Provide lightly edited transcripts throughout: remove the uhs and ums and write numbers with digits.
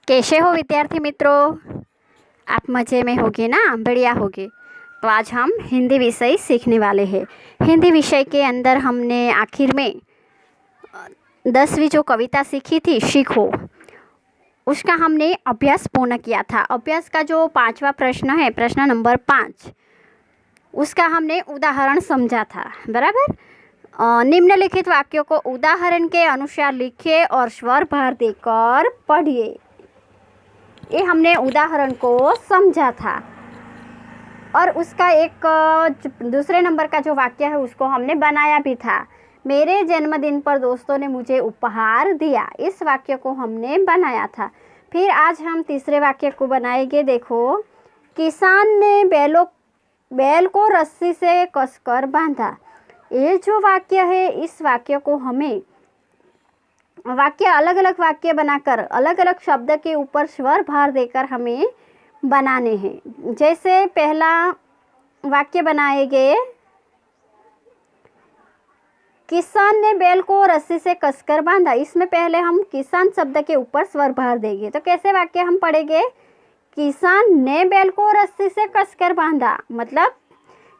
कैसे हो विद्यार्थी मित्रों। आप मज़े में होगे ना, बढ़िया होगे। तो आज हम हिंदी विषय सीखने वाले हैं। हिंदी विषय के अंदर हमने आखिर में 10वीं जो कविता सीखी थी सीखो, उसका हमने अभ्यास पूर्ण किया था। अभ्यास का जो 5वां प्रश्न है, प्रश्न नंबर 5, उसका हमने उदाहरण समझा था, बराबर। निम्नलिखित वाक्यों को उदाहरण के अनुसार लिखिए और स्वर भर देकर पढ़िए। ये हमने उदाहरण को समझा था और उसका एक दूसरे नंबर का जो वाक्य है उसको हमने बनाया भी था। मेरे जन्मदिन पर दोस्तों ने मुझे उपहार दिया, इस वाक्य को हमने बनाया था। फिर आज हम तीसरे वाक्य को बनाएंगे। देखो, किसान ने बैल को रस्सी से कसकर बांधा। ये जो वाक्य है, इस वाक्य को हमें अलग अलग वाक्य बनाकर अलग अलग शब्द के ऊपर स्वर भार देकर हमें बनाने हैं। जैसे पहला वाक्य बनाएंगे, किसान ने बैल को रस्सी से कसकर बांधा। इसमें पहले हम किसान शब्द के ऊपर स्वर भार देंगे। तो कैसे वाक्य हम पढ़ेंगे? किसान ने बैल को रस्सी से कसकर बांधा, मतलब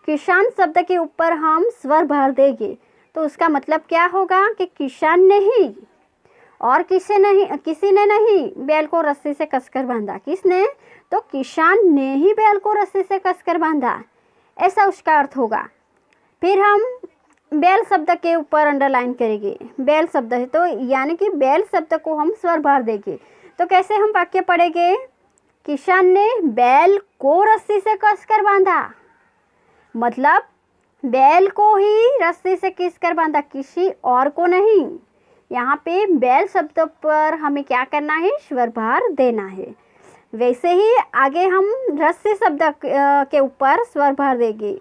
किसान शब्द के ऊपर हम स्वर भार देंगे। तो उसका मतलब क्या होगा कि किसान ने ही और किसी ने नहीं बैल को रस्सी से कसकर बांधा। किसने? तो किसान ने ही बैल को रस्सी से कसकर बांधा, ऐसा उसका अर्थ होगा। फिर हम बैल शब्द के ऊपर अंडरलाइन करेंगे। बैल शब्द है तो यानी कि बैल शब्द को हम स्वर भर देंगे। तो कैसे हम वाक्य पढ़ेंगे? किसान ने बैल को रस्सी से कसकर बांधा, मतलब बैल को ही रस्सी से कसकर बांधा, किसी और को नहीं। यहाँ पे बैल शब्द पर हमें क्या करना है? स्वर भार देना है। वैसे ही आगे हम रस्सी शब्द के ऊपर स्वर भार देंगे।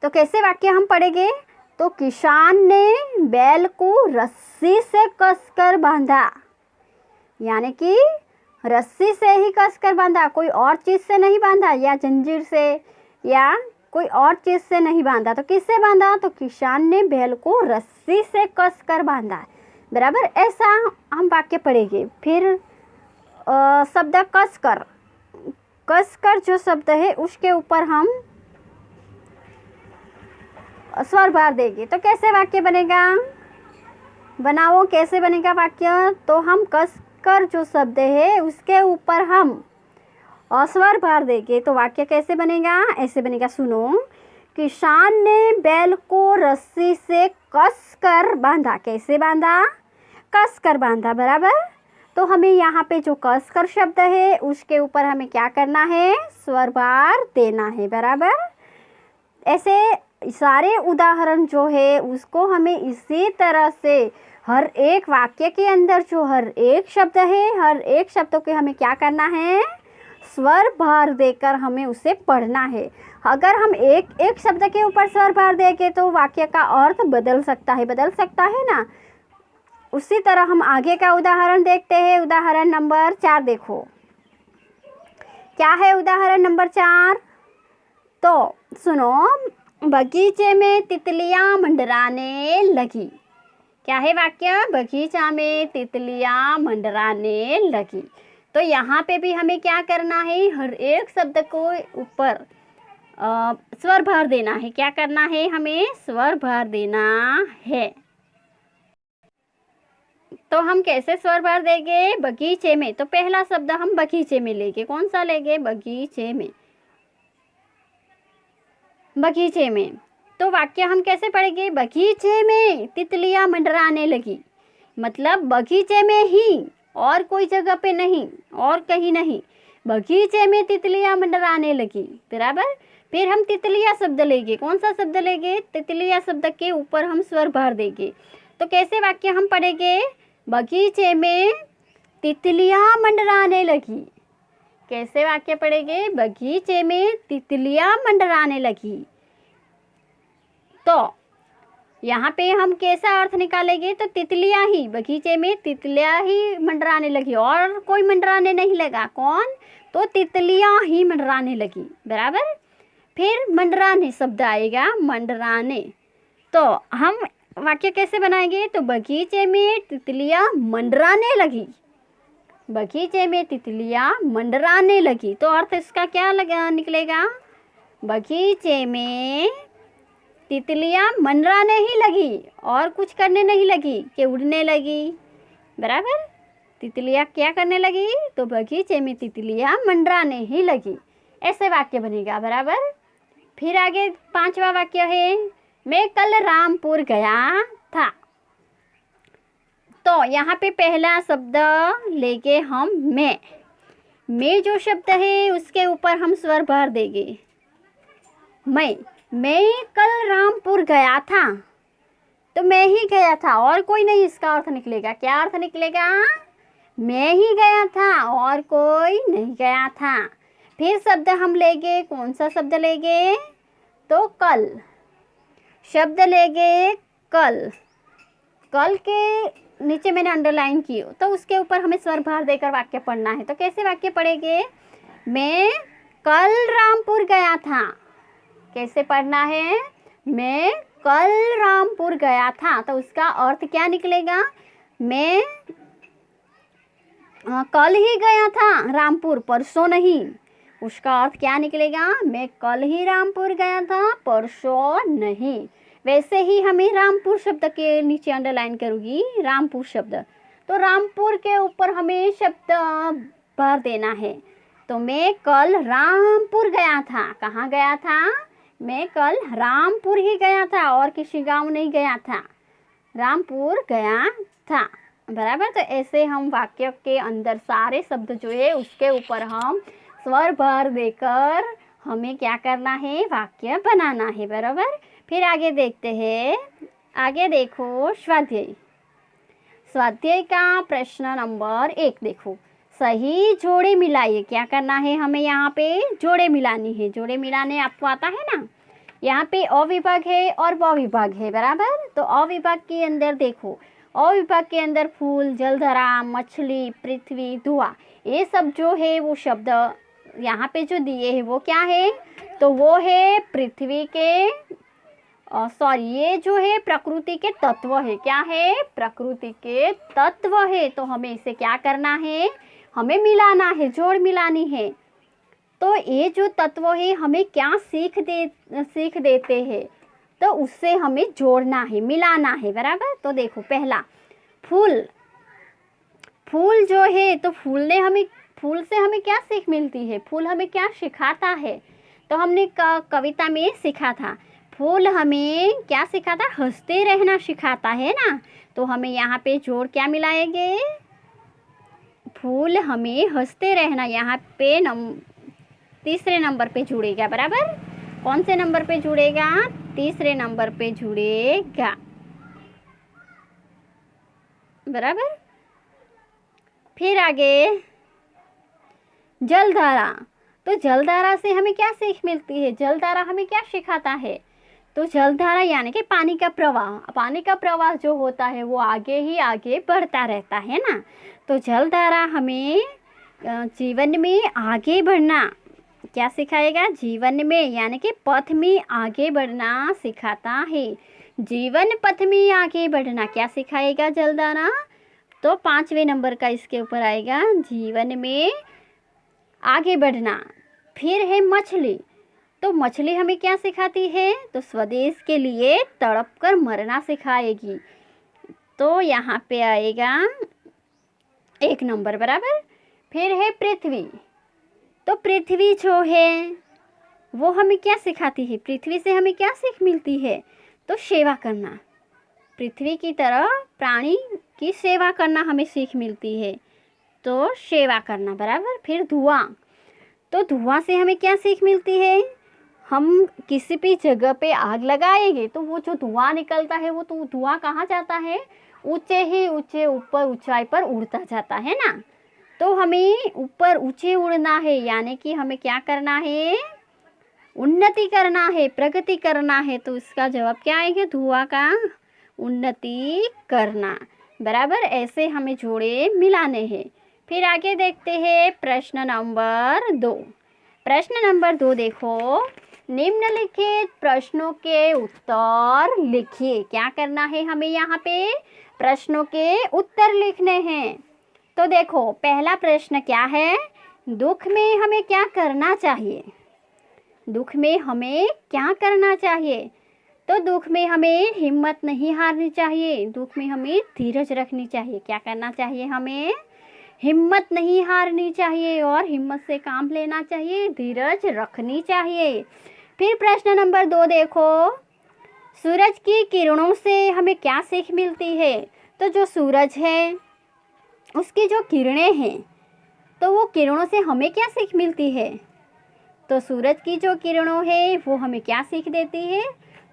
तो कैसे वाक्य हम पढ़ेंगे? तो किसान ने बैल को रस्सी से कसकर बांधा, यानी कि रस्सी से ही कसकर बांधा, कोई और चीज़ से नहीं बांधा, या जंजीर से या कोई और चीज़ से नहीं बांधा। तो किससे बांधा? तो किसान ने बैल को रस्सी से कसकर बांधा, बराबर। ऐसा हम वाक्य पढ़ेंगे। फिर शब्द कसकर जो शब्द है उसके ऊपर हम स्वर भर देंगे। तो कैसे वाक्य बनेगा? बनाओ, कैसे बनेगा वाक्य? तो हम कसकर जो शब्द है उसके ऊपर हम स्वर भर देंगे। तो वाक्य कैसे बनेगा? ऐसे बनेगा, सुनो। किसान ने बैल को रस्सी से कसकर बांधा। कैसे बांधा? कसकर बांधा, बराबर। तो हमें यहाँ पे जो कसकर शब्द है उसके ऊपर हमें क्या करना है? स्वर भर देना है, बराबर। ऐसे सारे उदाहरण जो है उसको हमें इसी तरह से हर एक वाक्य के अंदर जो हर एक शब्द है, हर एक शब्दों के हमें क्या करना है? स्वर भार देकर हमें उसे पढ़ना है। अगर हम एक एक शब्द के ऊपर स्वर भार देंगे तो वाक्य का अर्थ बदल सकता है ना। उसी तरह हम आगे का उदाहरण देखते हैं। उदाहरण नंबर 4 देखो, क्या है उदाहरण नंबर 4? तो सुनो, बगीचे में तितलियां मंडराने लगी। क्या है वाक्य? बगीचा में तितलियां मंडराने लगी। तो यहाँ पे भी हमें क्या करना है? हर एक शब्द को ऊपर स्वर भर देना है। क्या करना है? हमें स्वर भर देना है। तो हम कैसे स्वर भर देंगे? बगीचे में। तो पहला शब्द हम बगीचे में लेंगे। कौन सा लेंगे? बगीचे में। बगीचे में। तो वाक्य हम कैसे पढ़ेंगे? बगीचे में तितलियां मंडराने लगी, मतलब बगीचे में ही, और कोई जगह पे नहीं, और कहीं नहीं। बगीचे में तितलियां मंडराने लगी, बराबर। फिर हम तितलिया शब्द लेंगे। कौन सा शब्द लेंगे? तितलिया शब्द के ऊपर हम स्वर भर देंगे। तो कैसे वाक्य हम पढ़ेंगे? बगीचे में तितलियां मंडराने लगी। कैसे वाक्य पढ़ेंगे? बगीचे में तितलियां मंडराने लगी। तो यहाँ पे हम कैसा अर्थ निकालेंगे? तो तितलियां ही, बगीचे में तितलियां ही मंडराने लगी, और कोई मंडराने नहीं लगा। कौन? तो तितलियां ही मंडराने लगी, बराबर। फिर मंडराने शब्द आएगा, मंडराने। तो हम वाक्य कैसे बनाएंगे? तो बगीचे में तितलियां मंडराने लगी, बगीचे में तितलियां मंडराने लगी। तो अर्थ इसका क्या निकलेगा? बगीचे में तितलियां मंडराने ही लगी और कुछ करने नहीं लगी कि उड़ने लगी। बराबर, तितलियां क्या करने लगी? तो बगीचे में तितलियां मंडराने ही लगी। ऐसे वाक्य बनेगा। बराबर। फिर आगे 5वां वाक्य है, मैं कल रामपुर गया था। तो यहाँ पे पहला शब्द लेके हम मैं जो शब्द है उसके ऊपर हम स्वर भर देंगे। मैं कल रामपुर गया था। तो मैं ही गया था और कोई नहीं, इसका अर्थ निकलेगा। क्या अर्थ निकलेगा? मैं ही गया था और कोई नहीं गया था। फिर शब्द हम लेंगे, कौन सा शब्द लेंगे? तो कल शब्द लेंगे। कल के नीचे मैंने अंडरलाइन की, तो उसके ऊपर हमें स्वर भर देकर वाक्य पढ़ना है। तो कैसे वाक्य पढ़ेंगे? मैं कल रामपुर गया था। कैसे पढ़ना है? मैं कल रामपुर गया था। तो उसका अर्थ क्या निकलेगा? मैं कल ही गया था रामपुर, परसों नहीं। उसका अर्थ क्या निकलेगा? मैं कल ही रामपुर गया था, परसों नहीं। वैसे ही हमें रामपुर शब्द के नीचे अंडरलाइन करूँगी, रामपुर शब्द। तो रामपुर के ऊपर हमें शब्द भर देना है। तो मैं कल रामपुर गया था। कहाँ गया था? मैं कल रामपुर ही गया था और किसी गांव नहीं गया था, रामपुर गया था। बराबर। तो ऐसे हम वाक्य के अंदर सारे शब्द जो है उसके ऊपर हम स्वर भर देकर हमें क्या करना है? वाक्य बनाना है। बराबर। फिर आगे देखते हैं। आगे देखो, स्वाध्याय का प्रश्न नंबर 1 देखो। सही जोड़े मिलाइए। क्या करना है हमें? यहाँ पे जोड़े मिलानी है। जोड़े मिलाने आपको आता है ना? यहाँ पे अ विभाग है और ब विभाग है। बराबर। तो अ विभाग के अंदर देखो, अ विभाग के अंदर फूल, जलधरा, मछली, पृथ्वी, धुआं, ये सब जो है वो शब्द यहाँ पे जो दिए हैं वो क्या है? तो वो है पृथ्वी के ये जो है प्रकृति के तत्व है। क्या है? प्रकृति के तत्व है। तो हमें इसे क्या करना है? हमें मिलाना है, जोड़ मिलानी है। तो ये जो तत्व है हमें क्या सीख देते हैं? तो उससे हमें जोड़ना है, मिलाना है। बराबर। तो देखो, पहला फूल जो है, तो फूल से हमें क्या सीख मिलती है? फूल हमें क्या सिखाता है? तो हमने कविता में सीखा था, फूल हमें क्या सिखाता? हंसते रहना सिखाता है ना। तो हमें यहाँ पे जोड़ क्या मिलाएंगे? फूल हमें हंसते रहना, यहाँ पे तीसरे नंबर पे जुड़ेगा। बराबर। कौन से नंबर पे जुड़ेगा? तीसरे नंबर पे जुड़ेगा। बराबर। फिर आगे जलधारा। तो जलधारा से हमें क्या सीख मिलती है? जलधारा हमें क्या सिखाता है? तो जलधारा यानी कि पानी का प्रवाह। पानी का प्रवाह जो होता है वो आगे ही आगे बढ़ता रहता है ना। तो जलधारा हमें जीवन में आगे बढ़ना क्या सिखाएगा? जीवन में यानी कि पथ में आगे बढ़ना सिखाता है। जीवन पथ में आगे बढ़ना क्या सिखाएगा जलधारा? तो 5वें नंबर का इसके ऊपर आएगा, जीवन में आगे बढ़ना। फिर है मछली। तो मछली हमें क्या सिखाती है? तो स्वदेश के लिए तड़प कर मरना सिखाएगी। तो यहाँ पे आएगा 1 नंबर। बराबर। फिर है पृथ्वी। तो पृथ्वी जो है वो हमें क्या सिखाती है? पृथ्वी से हमें क्या सीख मिलती है? तो सेवा करना। पृथ्वी की तरह प्राणी की सेवा करना हमें सीख मिलती है। तो सेवा करना। बराबर। फिर धुआं। तो धुआं से हमें क्या सीख मिलती है? हम किसी भी जगह पे आग लगाएंगे तो वो जो धुआं निकलता है वो तो धुआं कहाँ जाता है? ऊंचे ही ऊंचे ऊपर ऊंचाई पर उड़ता जाता है ना। तो हमें ऊपर ऊंचे उड़ना है, यानी कि हमें क्या करना है? उन्नति करना है, प्रगति करना है। तो इसका जवाब क्या आएगा? धुआं का उन्नति करना। बराबर। ऐसे हमें जोड़े मिलाने हैं। फिर आगे देखते हैं प्रश्न नंबर 2। प्रश्न नंबर 2 देखो, निम्नलिखित प्रश्नों के उत्तर लिखिए। क्या करना है हमें? यहाँ पे प्रश्नों के उत्तर लिखने हैं। तो देखो पहला प्रश्न क्या है, दुख में हमें क्या करना चाहिए। दुख में हमें क्या करना चाहिए, तो दुख में हमें हिम्मत नहीं हारनी चाहिए, दुख में हमें धीरज रखनी चाहिए। क्या करना चाहिए, हमें हिम्मत नहीं हारनी चाहिए और हिम्मत से काम लेना चाहिए, धीरज रखनी चाहिए। फिर प्रश्न नंबर 2 देखो, सूरज की किरणों से हमें क्या सीख मिलती है। तो जो सूरज है उसकी जो किरणें हैं, तो वो किरणों से हमें क्या सीख मिलती है। तो सूरज की जो किरणों है वो हमें क्या सीख देती है,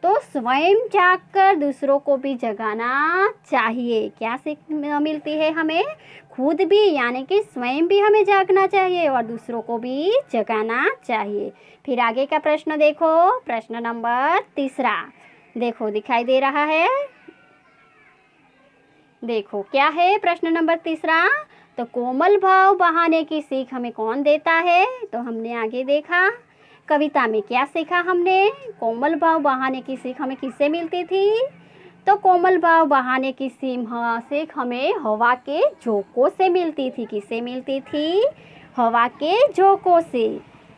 तो स्वयं जागकर दूसरों को भी जगाना चाहिए। क्या सीख मिलती है हमें, खुद भी यानी कि स्वयं भी हमें जागना चाहिए और दूसरों को भी जगाना चाहिए। फिर आगे का प्रश्न देखो, प्रश्न नंबर 3 देखो दिखाई दे रहा है। देखो क्या है प्रश्न नंबर 3, तो कोमल भाव बहाने की सीख हमें कौन देता है। तो हमने आगे देखा कविता में क्या सीखा हमने, कोमल भाव बहाने की सीख हमें किससे मिलती थी। तो कोमल भाव बहाने की सीख हमें हवा के झोंकों से मिलती थी। किससे मिलती थी, हवा के झोंकों से।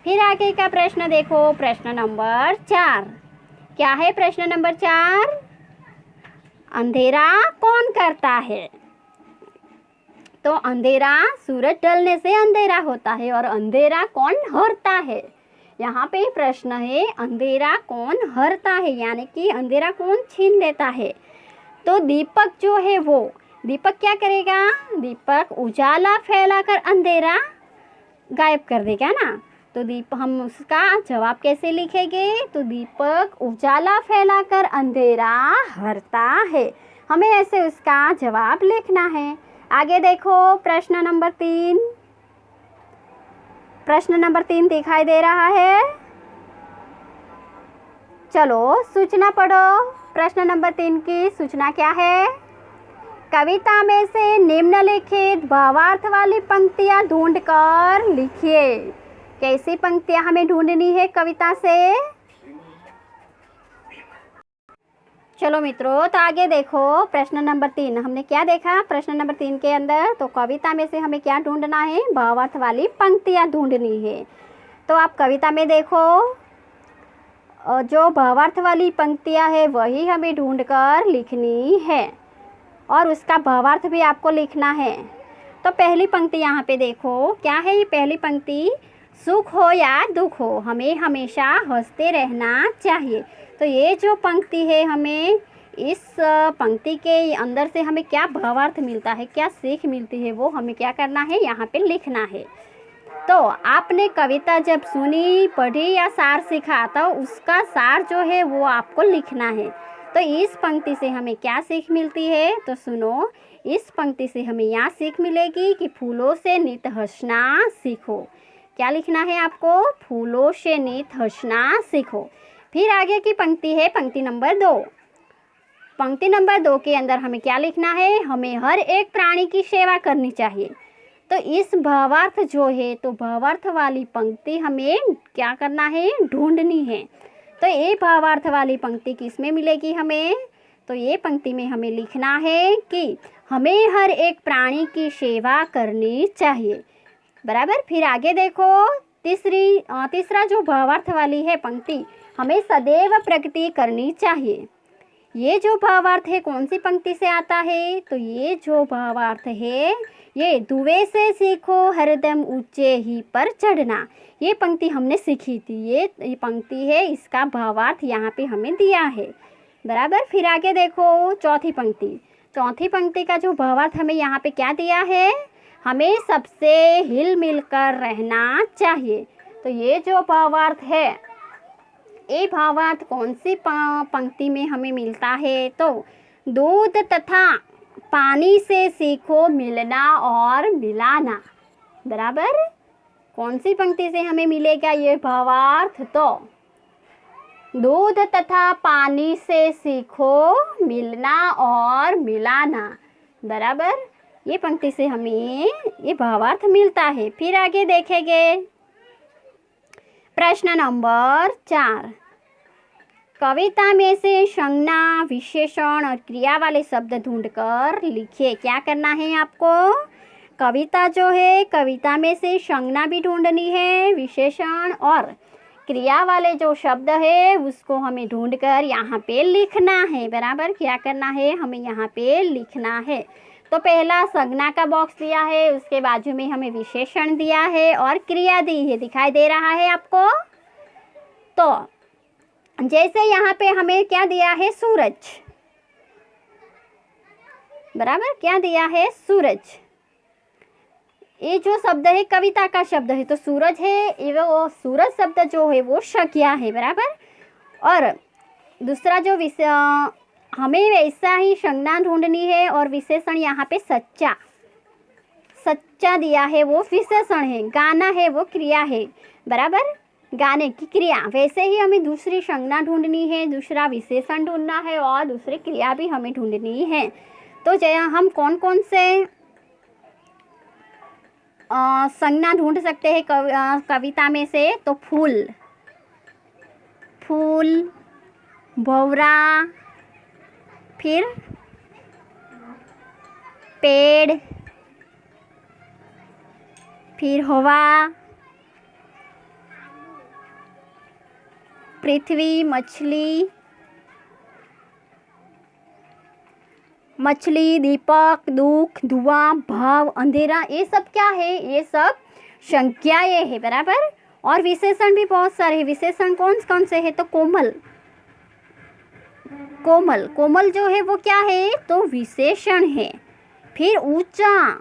फिर आगे का प्रश्न देखो, प्रश्न नंबर 4 क्या है। प्रश्न नंबर 4, अंधेरा कौन करता है। तो अंधेरा सूरज ढलने से अंधेरा होता है और अंधेरा कौन हरता है। यहाँ पे प्रश्न है अंधेरा कौन हरता है, यानी कि अंधेरा कौन छीन लेता है। तो दीपक जो है वो, दीपक क्या करेगा, दीपक उजाला फैलाकर अंधेरा गायब कर देगा ना। तो हम उसका जवाब कैसे लिखेंगे, तो दीपक उजाला फैलाकर अंधेरा हरता है। हमें ऐसे उसका जवाब लिखना है। आगे देखो प्रश्न नंबर 3, प्रश्न नंबर 3 दिखाई दे रहा है। चलो सूचना पढ़ो। प्रश्न नंबर 3 की सूचना क्या है, कविता में से निम्नलिखित भावार्थ वाली पंक्तियां ढूंढकर लिखिए। कैसी पंक्तियां हमें ढूंढनी है कविता से। चलो मित्रों, तो आगे देखो प्रश्न नंबर 3 हमने क्या देखा। प्रश्न नंबर 3 के अंदर तो कविता में से हमें क्या ढूंढना है, भावार्थ वाली पंक्तियां ढूंढनी है। तो आप कविता में देखो जो भावार्थ वाली पंक्तियां है वही हमें ढूंढकर लिखनी है और उसका भावार्थ भी आपको लिखना है। तो पहली पंक्ति यहाँ पे देखो क्या है, ये पहली पंक्ति, सुख हो या दुख हो हमें हमेशा हंसते रहना चाहिए। तो ये जो पंक्ति है, हमें इस पंक्ति के अंदर से हमें क्या भावार्थ मिलता है, क्या सीख मिलती है, वो हमें क्या करना है, यहाँ पे लिखना है। तो आपने कविता जब सुनी, पढ़ी या सार सीखा, तो उसका सार जो है वो आपको लिखना है। तो इस पंक्ति से हमें क्या सीख मिलती है, तो सुनो, इस पंक्ति से हमें यहाँ सीख मिलेगी कि फूलों से नित हंसना सीखो। क्या लिखना है आपको, फूलों से नित हंसना सीखो। फिर आगे की पंक्ति है पंक्ति नंबर 2। पंक्ति नंबर 2 के अंदर हमें क्या लिखना है, हमें हर एक प्राणी की सेवा करनी चाहिए। तो इस भावार्थ जो है, तो भावार्थ वाली पंक्ति हमें क्या करना है, ढूंढनी है। तो ये भावार्थ वाली पंक्ति किस में मिलेगी हमें, तो ये पंक्ति में हमें लिखना है कि हमें हर एक प्राणी की सेवा करनी चाहिए, बराबर। फिर आगे देखो तीसरा जो भावार्थ वाली है पंक्ति, हमें सदैव प्रगति करनी चाहिए। ये जो भावार्थ है कौन सी पंक्ति से आता है, तो ये जो भावार्थ है, ये दुए से सीखो हरदम ऊंचे ही पर चढ़ना, ये पंक्ति हमने सीखी थी। ये पंक्ति है, इसका भावार्थ यहाँ पे हमें दिया है, बराबर। फिर आगे देखो चौथी पंक्ति का जो भावार्थ हमें यहाँ पे क्या दिया है, हमें सबसे हिल मिल कर रहना चाहिए। तो ये जो भावार्थ है, ये भावार्थ कौन सी पंक्ति में हमें मिलता है, तो दूध तथा पानी से सीखो मिलना और मिलाना, बराबर। कौन सी पंक्ति से हमें मिलेगा ये भावार्थ, तो दूध तथा पानी से सीखो मिलना और मिलाना, बराबर। ये पंक्ति से हमें ये भावार्थ मिलता है। फिर आगे देखेंगे प्रश्न नंबर 4, कविता में से संज्ञा, विशेषण और क्रिया वाले शब्द ढूंढकर लिखिए। क्या करना है आपको, कविता जो है, कविता में से संज्ञा भी ढूंढनी है, विशेषण और क्रिया वाले जो शब्द है उसको हमें ढूंढकर यहाँ पे लिखना है। बराबर, क्या करना है, हमें यहाँ पे लिखना है। तो पहला संज्ञा का बॉक्स दिया है, उसके बाजू में हमें विशेषण दिया है और क्रिया दी है, दिखाई दे रहा है आपको। तो जैसे यहाँ पे हमें क्या दिया है, सूरज। बराबर, क्या दिया है, सूरज। ये जो शब्द है कविता का शब्द है, तो सूरज है, ये वो सूरज शब्द जो है वो संज्ञा है। बराबर, और दूसरा जो हमें वैसा ही संज्ञा ढूंढनी है और विशेषण यहाँ पे सच्चा, सच्चा दिया है वो विशेषण है। गाना है वो क्रिया है। बराबर, गाने की क्रिया। वैसे ही हमें दूसरी संज्ञा ढूंढनी है, दूसरा विशेषण ढूंढना है और दूसरी क्रिया भी हमें ढूंढनी है। तो हम कौन कौन से संज्ञा ढूंढ सकते हैं कविता में से, तो फूल, फूल, भंवरा, फिर पेड़, फिर हवा, पृथ्वी, मछली, मछली, दीपक, दुख, धुआं, भाव, अंधेरा, ये सब क्या है, ये सब संज्ञाएं है। बराबर, और विशेषण भी बहुत सारे हैं। विशेषण कौन कौन से है, तो कोमल, कोमल, कोमल जो है वो क्या है, तो विशेषण है। फिर ऊंचा,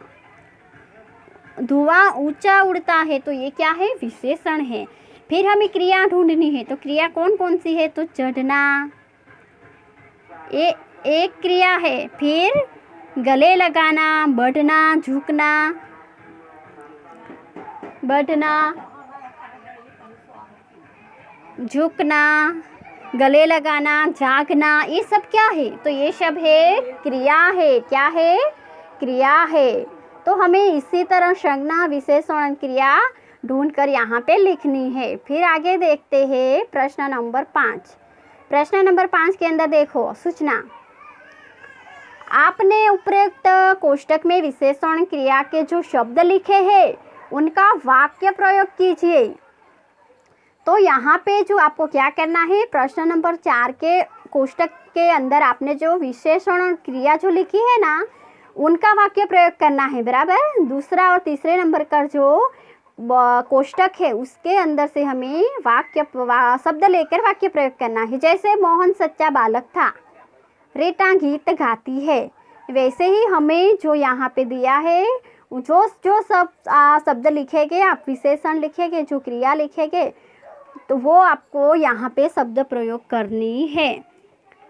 धुआं ऊंचा उड़ता है, तो ये क्या है, विशेषण है। फिर हमें क्रिया ढूंढनी है, तो क्रिया कौन कौन सी है, तो चढ़ना, ये एक क्रिया है। फिर गले लगाना, बढ़ना, झुकना, बढ़ना, झुकना, गले लगाना, जागना, ये सब क्या है, तो ये सब है क्रिया है। क्या है, क्रिया है। तो हमें इसी तरह संज्ञा, विशेषण, क्रिया ढूंढकर यहाँ पे लिखनी है। फिर आगे देखते हैं प्रश्न नंबर 5। प्रश्न नंबर 5 के अंदर देखो, सूचना। आपने उपरोक्त कोष्टक में विशेषण, क्रिया के जो शब्द लिखे हैं उनका वाक्य प्रयोग कीजिए। तो यहाँ पे जो आपको क्या करना है, प्रश्न नंबर 4 के कोष्टक के अंदर आपने जो विशेषण और क्रिया जो लिखी है ना, उनका वाक्य प्रयोग करना है। बराबर, दूसरा और तीसरे नंबर का जो कोष्टक है उसके अंदर से हमें शब्द लेकर वाक्य प्रयोग करना है। जैसे मोहन सच्चा बालक था, रीटा गीत गाती है, वैसे ही हमें जो यहाँ पे दिया है जो जो सब शब्द लिखेंगे आप, विशेषण लिखेंगे, जो क्रिया लिखेंगे, तो वो आपको यहाँ पे शब्द प्रयोग करनी है।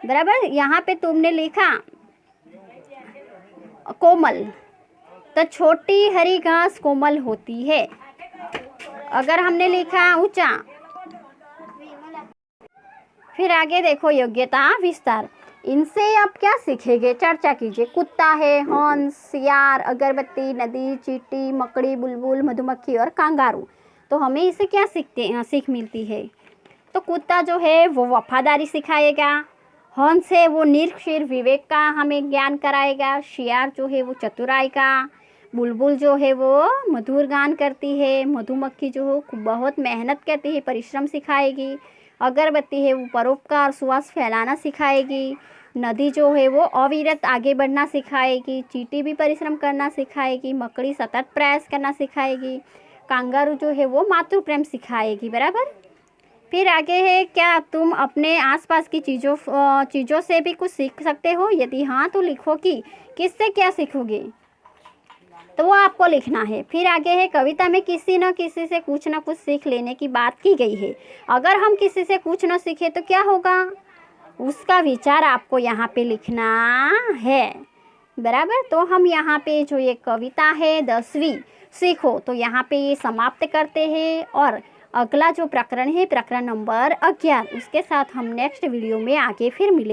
बराबर, यहाँ पे तुमने लिखा कोमल, तो छोटी हरी घास कोमल होती है। अगर हमने लिखा ऊंचा, फिर आगे देखो योग्यता विस्तार। इनसे आप क्या सीखेंगे, चर्चा कीजिए। कुत्ता है, हंस, सियार, अगरबत्ती, नदी, चींटी, मकड़ी, बुलबुल, मधुमक्खी और कांगारू। तो हमें इससे क्या सीख मिलती है, तो कुत्ता जो है वो वफादारी सिखाएगा, हंस है वो निरीक्षण विवेक का हमें ज्ञान कराएगा, सियार जो है वो चतुराई का, बुलबुल जो है वो मधुर गान करती है, मधुमक्खी जो हो बहुत मेहनत करती है, परिश्रम सिखाएगी, अगरबत्ती है वो परोपकार सुवास फैलाना सिखाएगी, नदी जो है वो अविरत आगे बढ़ना सिखाएगी, चींटी भी परिश्रम करना सिखाएगी, मकड़ी सतत प्रयास करना सिखाएगी, कांगारू जो है वो मातृ प्रेम सिखाएगी। बराबर, फिर आगे है, क्या तुम अपने आसपास की चीज़ों से भी कुछ सीख सकते हो, यदि हाँ तो लिखो कि किससे क्या सीखोगे, तो वो आपको लिखना है। फिर आगे है, कविता में किसी न किसी से कुछ न कुछ सीख लेने की बात की गई है। अगर हम किसी से कुछ न सीखे तो क्या होगा, उसका विचार आपको यहाँ पे लिखना है। बराबर, तो हम यहाँ पे जो ये कविता है 10वीं सीखो, तो यहाँ पे ये समाप्त करते हैं। और अगला जो प्रकरण है प्रकरण नंबर 11, उसके साथ हम नेक्स्ट वीडियो में आगे फिर मिलेंगे।